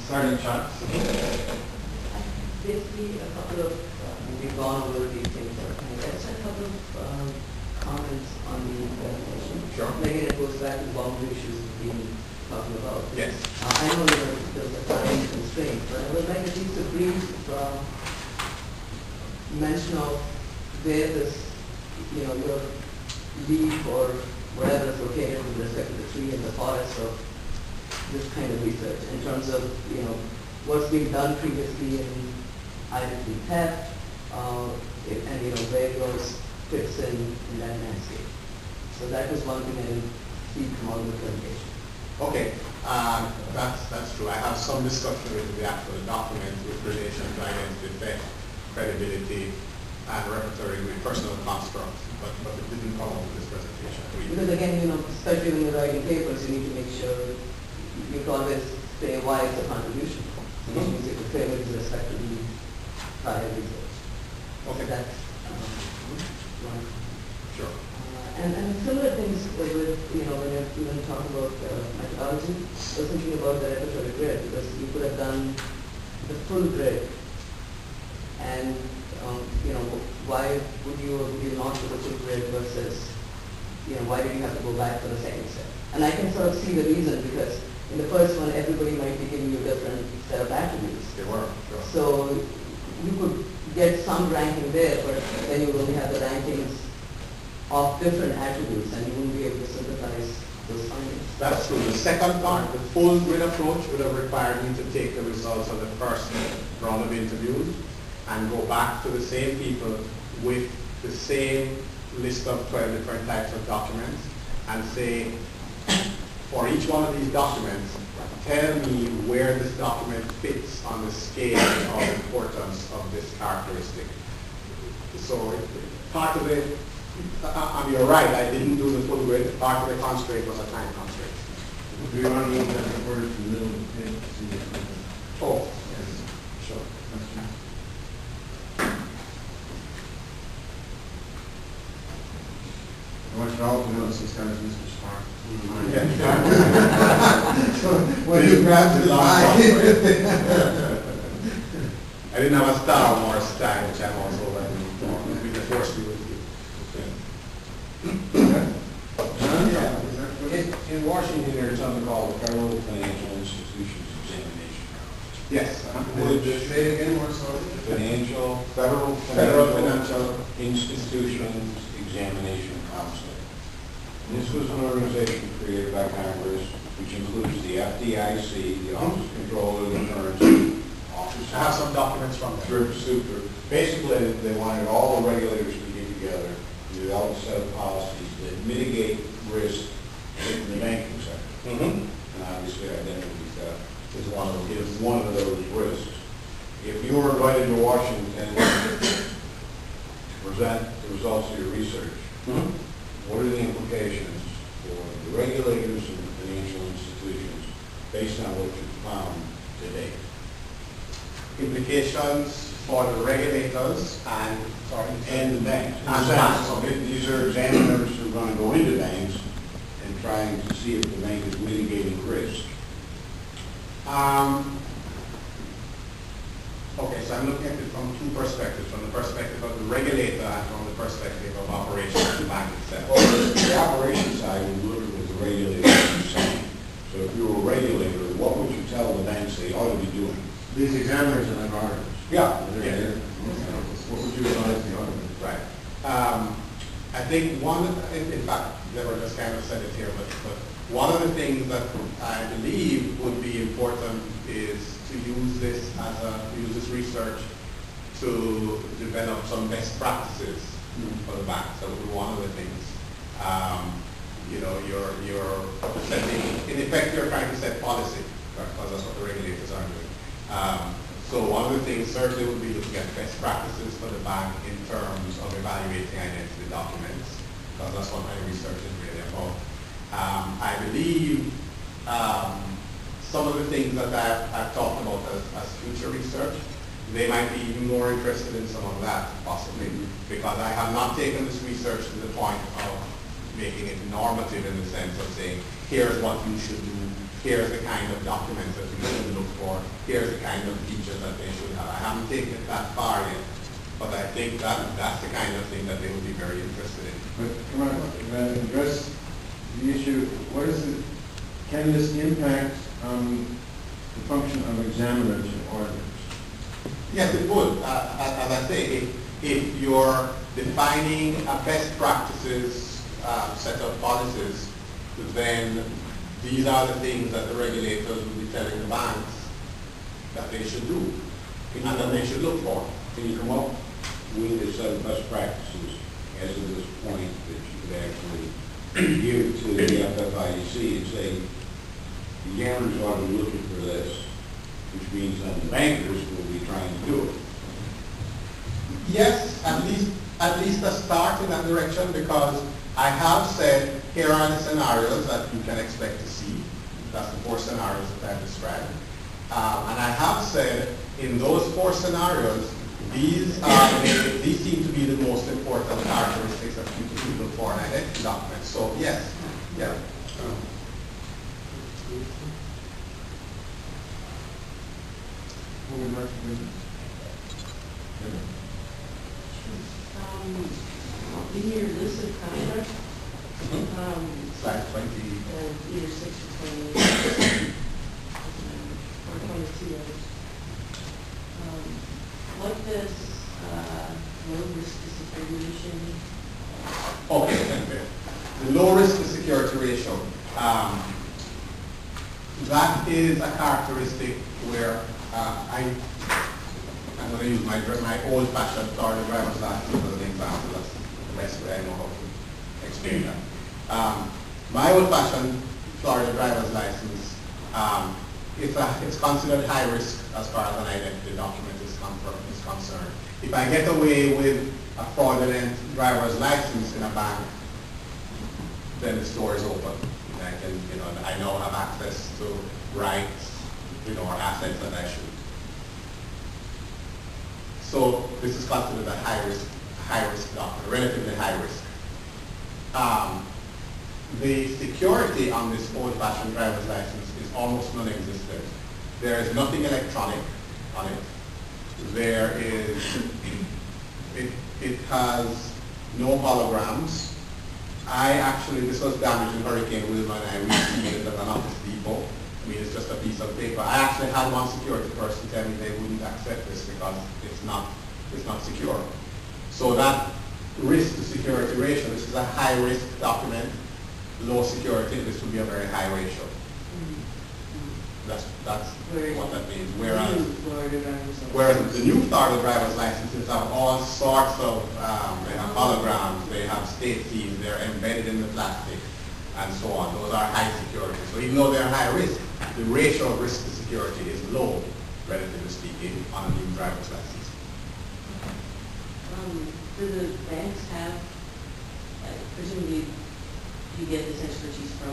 Sergeant Chuck. Basically, a couple of, we've gone over these things, and just a couple of comments on the presentation. Sure. Again, it goes back to the boundary issues we've been talking about. Yes. I know there's a time constraint, but I would like at least a brief mention of where this, your leaf or wherever is located with respect to the tree and the forest of this kind of research in terms of, what's been done previously in identity theft, and where yours fits in that landscape. So that was one thing I didn't see come out of the presentation. Okay, that's true. I have some discussion with the actual document with relation to identity theft, credibility, and repertory with personal constructs, but it didn't come out of this presentation. Because again, especially when you're writing papers, you need to make sure you can always say why it's a contribution. Which means you can frame it with respect to the prior research. Okay. So that's one. Sure. And similar things with, when you're even talking about methodology, I was thinking about the repertory grid, because you could have done the full grid, and why would you or would you not do the full grid versus, why did you have to go back for the second step? And I can sort of see the reason, because in the first one, everybody might be giving you a different set of attributes. They were, sure. So you could get some ranking there, but then you only have the rankings of different attributes, and you wouldn't be able to synthesize those findings. That's true. The second part, the full grid approach, would have required me to take the results of the first round of interviews and go back to the same people with the same list of 12 different types of documents and say, for each one of these documents, tell me where this document fits on the scale of importance of this characteristic. So part of it, you're right, I didn't do the full grid. Part of the constraint was a time constraint. Do you want to use that word in the middle of the page? Oh, Yes. sure. I want you all to notice this guy's Mr. Smart. So when you grab the line. I didn't have a Star Wars tag, which I'm also be the force be with you. In Washington, there's something called the Federal Financial Institutions Examination. Yes. Say it again, more slowly. Federal Financial Institutions Examination Council. This was an organization created by Congress, which includes the FDIC, the Office of Control of Insurance, Office I have some documents from there. Super. Basically, they wanted all the regulators to get together, develop a set of policies that mitigate risk in the banking sector. Mm-hmm. And obviously, identity theft is one of those risks. If you were invited to Washington to present the results of your research, what are the implications for the regulators and the financial institutions based on what you found to date? Implications for the regulators and And the banks. And banks. So these are examiners who are going to go into banks and trying to see if the bank is mitigating risk. Okay, so I'm looking at it from two perspectives, from the perspective of the regulator and from the perspective of operations of the bank itself. Well, the operation side, we look at what the regulator is saying. So if you were a regulator, what would you tell the banks they ought to be doing? These examiners are like auditors. Yeah. What would you advise the auditors? Right. I think in fact, Deborah just kind of said it here, but one of the things that I believe would be important is to use this research to develop some best practices for the bank. That would be one of the things. You're setting, in effect, you're trying to set policy, right? Because that's what the regulators are doing. So one of the things certainly would be looking at best practices for the bank in terms of evaluating identity documents, because that's what my research is really about. I believe some of the things that I've talked about as future research, they might be even more interested in some of that, possibly, because I have not taken this research to the point of making it normative in the sense of saying, here's what you should do, here's the kind of documents that you should look for, here's the kind of features that they should have. I haven't taken it that far yet, but I think that that's the kind of thing that they would be very interested in. But come on, address the issue, what is it, can this impact the function of examiners and auditors? Yes, it would. As I say, if you're defining a best practices set of policies, then these are the things that the regulators will be telling the banks that they should do and that they should look for. Can you come up with a set of best practices as of this point that you could actually give to the FFIEC and say, the examiners ought to be looking for this, which means that the bankers will be trying to do it? Yes, at least a start in that direction, because I have said, here are the scenarios that you can expect to see. That's the 4 scenarios that I've described. And I have said, in those 4 scenarios, these seem to be the most important characteristics that people look for in identity documents. So yes, yeah. Who would like to do this? In your list of contracts, Slide 20. either 6 or 28, or 22 others. What does low risk distribution? Okay, the low risk to security ratio. That is a characteristic where I'm going to use my old-fashioned Florida driver's license as an example. That's the best way I know how to explain that. My old-fashioned Florida driver's license, it's considered high risk as far as an identity document is concerned. If I get away with a fraudulent driver's license in a bank, then the store is open. I can, I now have access to rights, or assets that I should. So this is considered a high risk document, relatively high risk. The security on this old-fashioned driver's license is almost non-existent. There is nothing electronic on it. It has no holograms. This was damaged in Hurricane Wilma, and I received it at an Office Depot. I mean, it's just a piece of paper. I actually had one security person tell me they wouldn't accept this because it's not secure. So that risk to security ratio, this is a high risk document, low security, this would be a very high ratio. That's what that means. Whereas the new Florida driver's licenses have all sorts of, they have holograms, they have state seals, they're embedded in the plastic, and so on. Those are high security. So even though they're high risk, the ratio of risk to security is low, relatively speaking, on a new driver's license. Do the banks have, presumably you get this expertise from